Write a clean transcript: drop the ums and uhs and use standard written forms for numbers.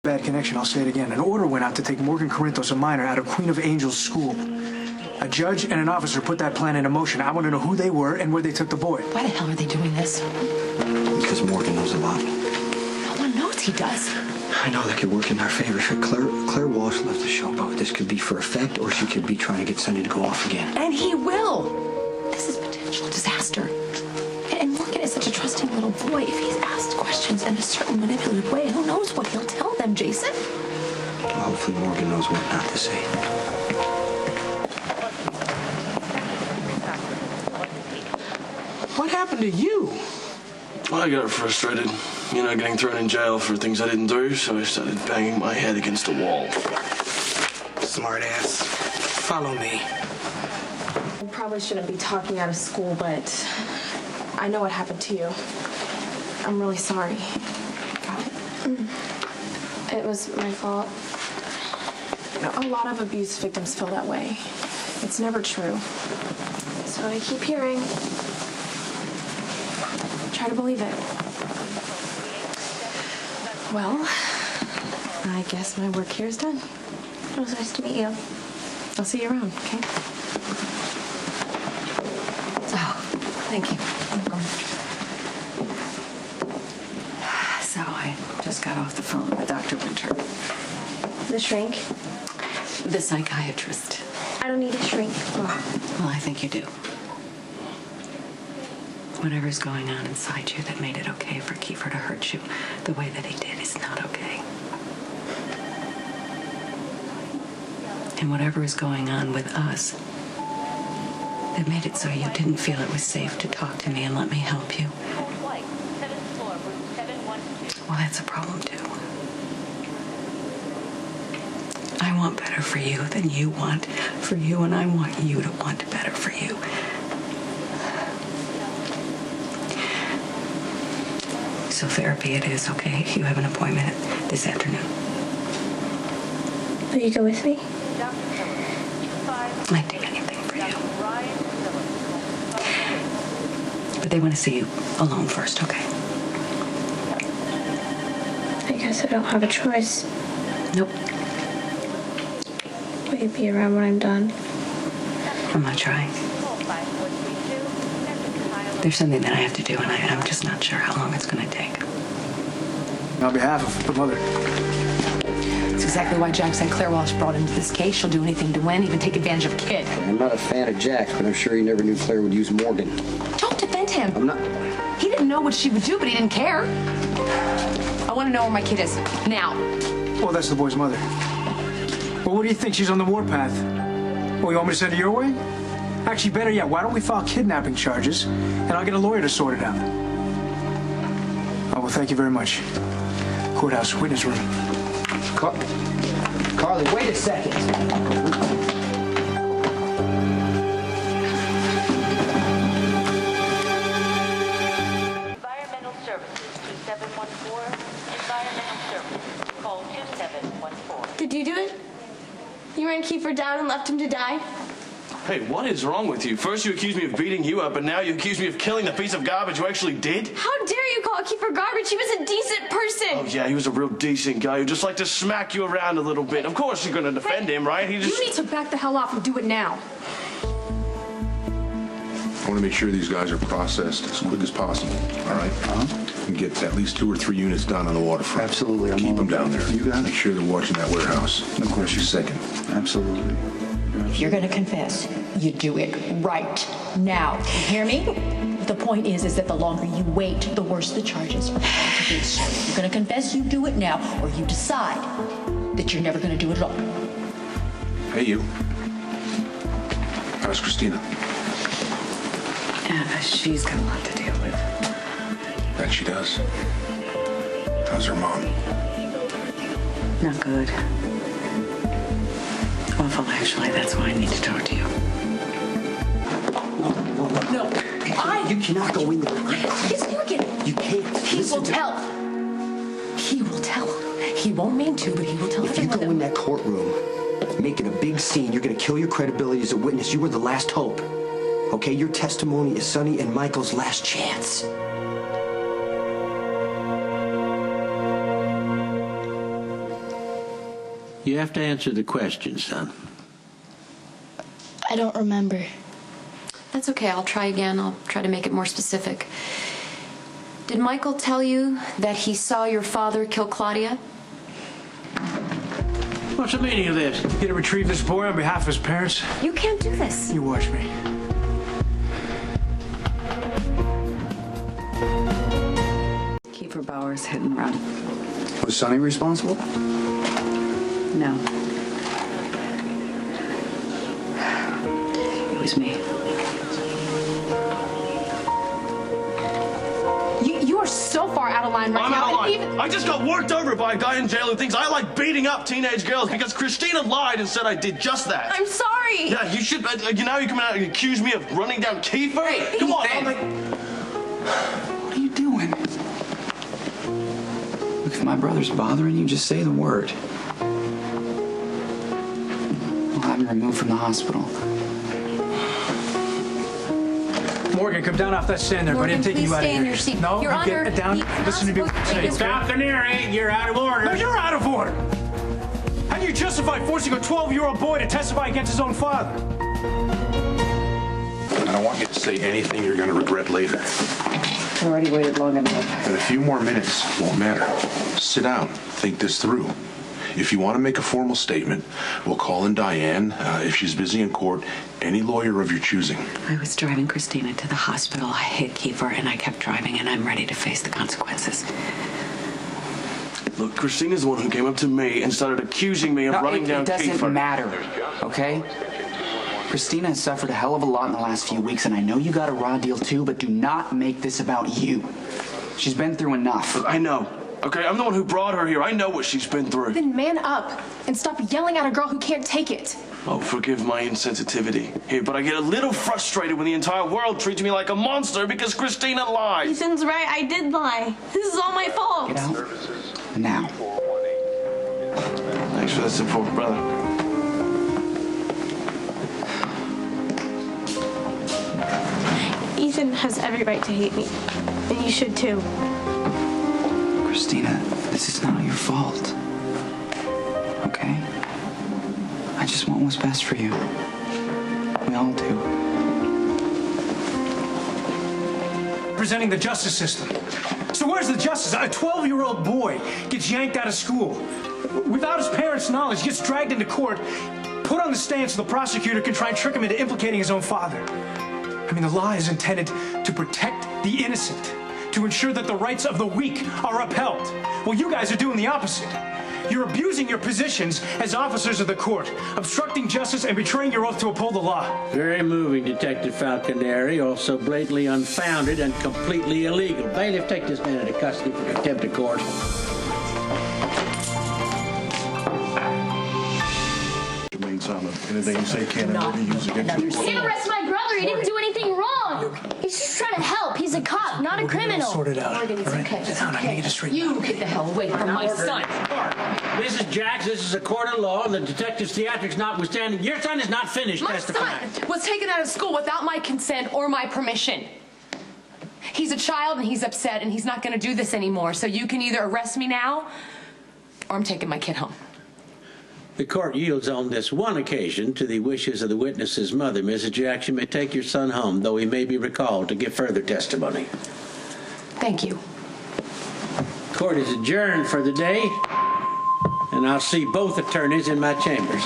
bad connection, I'll say it again. An order went out to take Morgan Corinthos, a minor, out of Queen of Angels School. A judge and an officer put that plan into motion. I want to know who they were and where they took the boy. Why the hell are they doing this? Because Morgan knows a lot. No one knows he does. I know that could work in our favor. Claire Walsh left the show, but this could be for effect, or she could be trying to get Sonny to go off again. And he will. This is potential disaster. And Morgan is such a trusting little boy. If he's asked questions in a certain manipulative way, who knows what he'll tell them, Jason? Well, hopefully Morgan knows what not to say. What happened to you? Well, I got frustrated, getting thrown in jail for things I didn't do, so I started banging my head against the wall. Smart ass. Follow me. I probably shouldn't be talking out of school, but I know what happened to you. I'm really sorry. It was my fault. A lot of abuse victims feel that way. It's never true. So I keep hearing. Try to believe it. Well, I guess my work here is done. It was nice to meet you. I'll see you around, okay? Oh, thank you. So I just got off the phone with Dr. Winter. The shrink? The psychiatrist. I don't need a shrink. Well, I think you do. Whatever's going on inside you that made it okay for Kiefer to hurt you the way that he did is not okay. And whatever is going on with us that made it so you didn't feel it was safe to talk to me and let me help you, well, that's a problem too. I want better for you than you want for you, and I want you to want better for you. So therapy it is, okay? You have an appointment this afternoon. Will you go with me? I'd do anything for you. But they want to see you alone first, okay? I guess I don't have a choice. Nope. Will you be around when I'm done? I'm not trying. There's something that I have to do, and I'm just not sure how long it's going to take. On behalf of the mother. That's exactly why Jack sent Claire Walsh brought into this case. She'll do anything to win, even take advantage of a kid. I'm not a fan of Jack's, but I'm sure he never knew Claire would use Morgan. Don't defend him. I'm not. He didn't know what she would do, but he didn't care. I want to know where my kid is, now. Well, that's the boy's mother. Well, what do you think? She's on the warpath. Well, you want me to send her your way? Actually, better yet, why don't we file kidnapping charges, and I'll get a lawyer to sort it out. Oh, well, thank you very much. Courthouse, witness room. Carly, wait a second. Environmental Services 2714. Environmental Services. Call 2714. Did you do it? You ran Kiefer down and left him to die? Hey, what is wrong with you? First you accused me of beating you up, and now you accuse me of killing the piece of garbage you actually did? How dare you call Kiefer garbage? He was a decent person. Oh, yeah, he was a real decent guy who just liked to smack you around a little bit. Of course you're going to defend him, right? You need to back the hell off and do it now. I want to make sure these guys are processed as quick as possible, all right? And get at least 2 or 3 units done on the waterfront. Absolutely. Keep them down there. You got it. Make sure they're watching that warehouse. Of course. She's second. Absolutely. You're going to confess. You do it right now. You hear me? The point is that the longer you wait, the worse the charges are going to be. So you're going to confess you do it now, or you decide that you're never going to do it at all. Hey, you. How's Christina? She's got a lot to deal with. That she does. How's her mom? Not good. Awful, actually. That's why I need to talk to you. No. You cannot go in there. It's Morgan. You can't. He will tell. He will tell. He won't mean to, but he will tell If you go in that courtroom making a big scene, you're going to kill your credibility as a witness. You were the last hope. Okay, your testimony is Sonny and Michael's last chance. You have to answer the question, son. I don't remember. That's okay. I'll try again. I'll try to make it more specific. Did Michael tell you that he saw your father kill Claudia? What's the meaning of this? Here to retrieve this boy on behalf of his parents? You can't do this. You watch me. Kiefer Bauer's hit and run. Was Sonny responsible? No. It was me. You are so far out of line right I'm now. out of line. Even... I just got worked over by a guy in jail who thinks I like beating up teenage girls because Christina lied and said I did just that. I'm sorry. Yeah, you should. Now you come out and accuse me of running down Kiefer? Hey, come on. What are you doing? Look, if my brother's bothering you, just say the word. We'll have him removed from the hospital. Morgan, come down off that stand there, buddy. I'm taking you out of here. Morgan, please stay in your seat. No, Your you Honor, get down. Listen to me. Falconeri, you're out of order. No, you're out of order. How do you justify forcing a 12-year-old boy to testify against his own father? I don't want you to say anything you're going to regret later. I already waited long enough. But a few more minutes won't matter. Sit down. Think this through. If you want to make a formal statement, we'll call in Diane. If she's busy in court, any lawyer of your choosing. I was driving Christina to the hospital. I hit Kiefer and I kept driving, and I'm ready to face the consequences. Look, Christina's the one who came up to me and started accusing me of running down Kiefer. It doesn't matter, okay? Christina has suffered a hell of a lot in the last few weeks, and I know you got a raw deal too, but do not make this about you. She's been through enough. Look, I know. Okay, I'm the one who brought her here. I know what she's been through. Then man up and stop yelling at a girl who can't take it. Oh, forgive my insensitivity here, but I get a little frustrated when the entire world treats me like a monster because Christina lied. Ethan's right. I did lie. This is all my fault. Get out now. Thanks for the support, brother. Ethan has every right to hate me, and you should too. Christina, this is not your fault. Okay? I just want what's best for you. We all do. Representing the justice system. So where's the justice? A 12-year-old boy gets yanked out of school. Without his parents' knowledge, gets dragged into court, put on the stand so the prosecutor can try and trick him into implicating his own father. I mean, the law is intended to protect the innocent, to ensure that the rights of the weak are upheld. Well, you guys are doing the opposite. You're abusing your positions as officers of the court, obstructing justice and betraying your oath to uphold the law. Very moving, Detective Falconeri. Also blatantly unfounded and completely illegal. Bailiff, take this man into custody for contempt of court. Anything you say can and will be used against you. You didn't arrest my brother. He didn't do anything wrong. He's just trying to help. He's a cop, not a criminal. Sort it out. Morgan, it's All right? okay. Sit down. I'm gonna get it straight. You get the hell away from my son. Mrs. Jacks, this is a court of law, and the detective's theatrics notwithstanding, your son is not finished My testifying. son was taken out of school without my consent or my permission. He's a child and he's upset and he's not going to do this anymore. So you can either arrest me now or I'm taking my kid home. The court yields on this one occasion to the wishes of the witness's mother. Mrs. Jacks, you may take your son home, though he may be recalled to give further testimony. Thank you. Court is adjourned for the day, and I'll see both attorneys in my chambers.